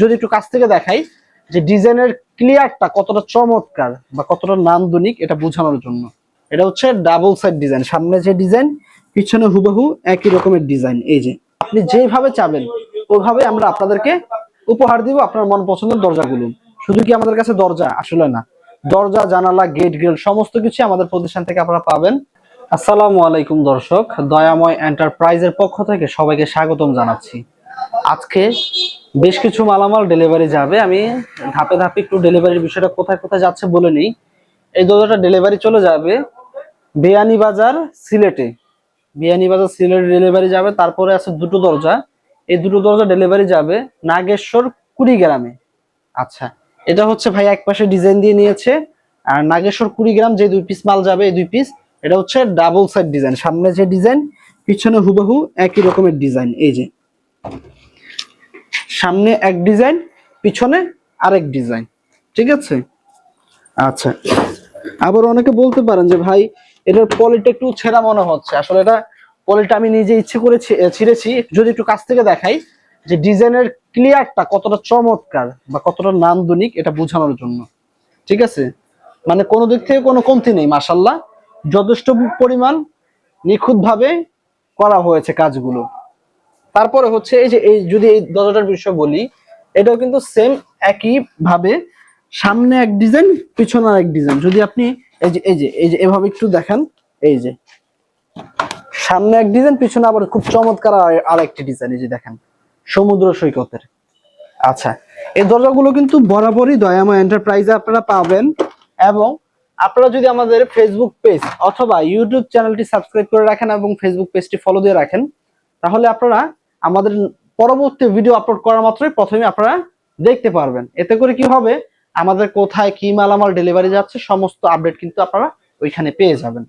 যদি একটু কাছ থেকে দেখাই যে ডিজাইনের ক্লিয়ারটা কতটা চমৎকার বা কতটা নান্দনিক এটা বোঝানোর জন্য। এটা হচ্ছে ডাবল সাইড ডিজাইন, সামনে যে ডিজাইন পিছনে হুবহু একই রকমের ডিজাইন। এই যে আপনি যেভাবে চাবেন ওইভাবে আমরা আপনাদেরকে উপহার দিব আপনার মন পছন্দের দরজাগুলো। শুধু কি আমাদের কাছে দরজা, আসলে না, দরজা জানালা গেট গ্রিল সমস্ত কিছু আমাদের প্রতিষ্ঠান থেকে আপনারা পাবেন। আসসালামু আলাইকুম দর্শক, দয়াময় এন্টারপ্রাইজের পক্ষ থেকে সবাইকে স্বাগতম জানাচ্ছি। আজকে বেশ কিছু মালামাল ডেলিভারি যাবে, আমি ধাপে ধাপে একটু ডেলিভারির বিষয়টা কোথায় কোথায় যাচ্ছে বলে নিই। এই দরজাটা ডেলিভারি চলে যাবে বিয়ানীবাজার সিলেটে, বিয়ানীবাজার সিলেট ডেলিভারি যাবে। তারপরে আছে দুটো দরজা, এই দুটো দরজা ডেলিভারি যাবে নাগেশ্বর কুড়িগ্রামে। আচ্ছা, এটা হচ্ছে ভাই এক পাশে ডিজাইন দিয়ে নিয়েছে, আর নাগেশ্বর কুড়িগ্রাম যে 2 পিস মাল যাবে এই 2 পিস এটা হচ্ছে ডাবল সাইড ডিজাইন, সামনে যে ডিজাইন পিছনে হুবহু একই রকমের ডিজাইন। এই যে সামনে এক ডিজাইন পিছনে আরেক ডিজাইন, ঠিক আছে। আচ্ছা, আবার অনেকে বলতে পারেন যে ভাই এটার পলিটা একটু ছেঁড়া মনে হচ্ছে, আসলে এটা পলিটা আমি নিজে ইচ্ছে করে ছিঁড়েছি। যদি একটু কাছ থেকে দেখাই যে ডিজাইনের ক্লিয়ারটা কতটা চমৎকার বা কতটা নান্দনিক এটা বোঝানোর জন্য, ঠিক আছে। মানে কোনো দিক থেকে কোনো কমতি নেই, মাশাআল্লাহ যথেষ্ট পরিমাণ নিখুঁত ভাবে করা হয়েছে কাজগুলো। তারপরে হচ্ছে এই যে এই যদি এই দরজাটার বিষয় বলি, এটাও কিন্তু সেম একই ভাবে সামনে এক ডিজাইন পিছনে আরেক ডিজাইন। যদি আপনি এই যে এভাবে একটু দেখেন, এই যে সামনে এক ডিজাইন পিছনে আবার খুব চমৎকার আরেকটি ডিজাইন, এই যে দেখেন সমুদ্র সৈকতের। আচ্ছা, এই দরজাগুলো কিন্তু বরাবরই দয়াময় এন্টারপ্রাইজে আপনারা পাবেন, এবং আপনারা যদি আমাদের ফেসবুক পেজ অথবা ইউটিউব চ্যানেলটি সাবস্ক্রাইব করে রাখেন এবং ফেসবুক পেজটি ফলো দিয়ে রাখেন, তাহলে আপনারা আমাদের পরবর্তী ভিডিও আপলোড করার মাত্রই প্রথমে আপনারা দেখতে পারবেন। এতে করে কি হবে, আমাদের কোথায় কি মালামাল ডেলিভারি যাচ্ছে সমস্ত আপডেট কিন্তু আপনারা ওইখানে পেয়ে যাবেন।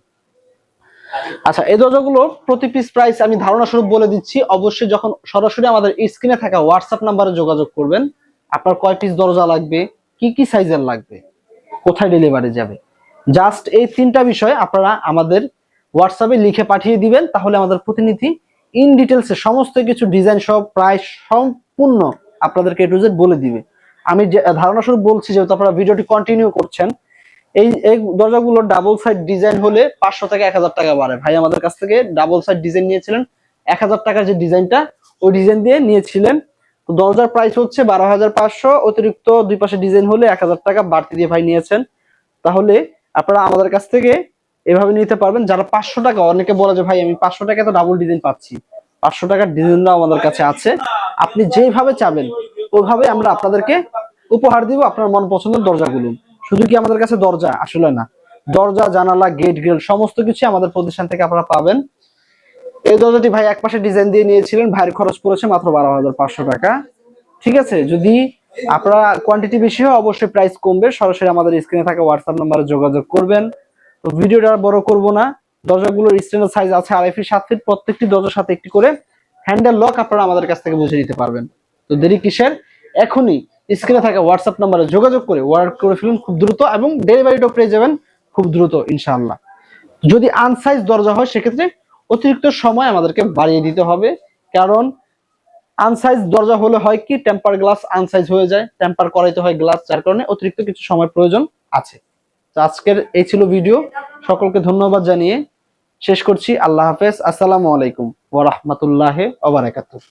আচ্ছা, এই দরজাগুলো প্রতি পিস প্রাইস আমি ধারণা স্বরূপ বলে দিচ্ছি। অবশ্যই যখন সরাসরি আমাদের স্ক্রিনে থাকা হোয়াটসঅ্যাপ নাম্বারে যোগাযোগ করবেন, আপনার কয় পিস দরজা লাগবে, কি কি সাইজের লাগবে, কোথায় ডেলিভারি যাবে, জাস্ট এই 3টা বিষয় আপনারা আমাদের হোয়াটসঅ্যাপে লিখে পাঠিয়ে দিবেন। তাহলে আমাদের প্রতিনিধি ইন ডিটেলসে সমস্ত কিছু ডিজাইন সব প্রাইস সম্পূর্ণ আপনাদেরকে এ টু জেড বলে দিবে। আমি যে ধারণা স্বরূপ বলছি, যেহেতু আপনারা ভিডিওটি কন্টিনিউ করছেন, এই দরজাগুলো ডাবল সাইড ডিজাইন হলে 500 থেকে 1000 টাকা বাড়ে। ভাই আমাদের কাছ থেকে ডাবল সাইড ডিজাইন নিয়েছিলেন 1000 টাকার যে ডিজাইনটা, ওই ডিজাইন দিয়ে নিয়েছিলেন। তো দরজার প্রাইস হচ্ছে 12500, অতিরিক্ত দুই পাশে ডিজাইন হলে 1000 টাকা বাড়তি দিয়ে ভাই নিয়েছেন। তাহলে আপনারা আমাদের কাছ থেকে এভাবে নিতে পারবেন। যারা 500 টাকা, অনেকে বলে যে ভাই আমি 500 টাকা তো ডাবল ডিজাইন পাচ্ছি, 500 টাকার ডিজাইনও আমাদের কাছে আছে। আপনি যেভাবে চাবেন ওইভাবে আমরা আপনাদেরকে উপহার দিব আপনার মন পছন্দের দরজাগুলো। শুধু কি আমাদের কাছে দরজা, আসলে না, দরজা জানালা গেট গ্রিল সমস্ত কিছু আমাদের প্রতিষ্ঠান থেকে আপনারা পাবেন। এই দরজাটি ভাই এক পাশে ডিজাইন দিয়ে নিয়েছিলেন, ভাইয়ের খরচ পড়েছে মাত্র 12500 টাকা, ঠিক আছে। যদি আপনারা কোয়ান্টিটি বেশি হয় অবশ্যই প্রাইস কমবে। সরাসরি আমাদের স্ক্রিনে থাকা হোয়াটসঅ্যাপ নাম্বারে যোগাযোগ করবেন। তো ভিডিওটা বড় করব না, দরজাগুলোর স্ট্যান্ডার্ড সাইজ আছে 2.5 ফিট 7 ফিট, প্রত্যেকটি দরজার সাথে একটি করে হ্যান্ডেল লক আপনারা আমাদের কাছ থেকে বুঝে নিতে পারবেন। তো দেরি কিসের, এখনই স্ক্রিনে থাকা হোয়াটসঅ্যাপ নাম্বারে যোগাযোগ করে অর্ডার করে ফেলুন খুব দ্রুত, এবং ডেলিভারিটাও পেয়ে যাবেন খুব দ্রুত ইনশাআল্লাহ। যদি আনসাইজ দরজা হয় সেক্ষেত্রে অতিরিক্ত সময় আমাদেরকে বাড়িয়ে দিতে হবে, কারণ আনসাইজ দরজা হলে হয় কি টেম্পার গ্লাস আনসাইজ হয়ে যায়, টেম্পার করাইতে হয় গ্লাস, যার কারণে অতিরিক্ত কিছু সময় প্রয়োজন আছে। তো আজকের এই ছিল ভিডিও, সকলকে ধন্যবাদ জানিয়ে শেষ করছি। আল্লাহ হাফেজ, আসসালামু আলাইকুম ওয়া রাহমাতুল্লাহি ওয়া বারাকাতুহু।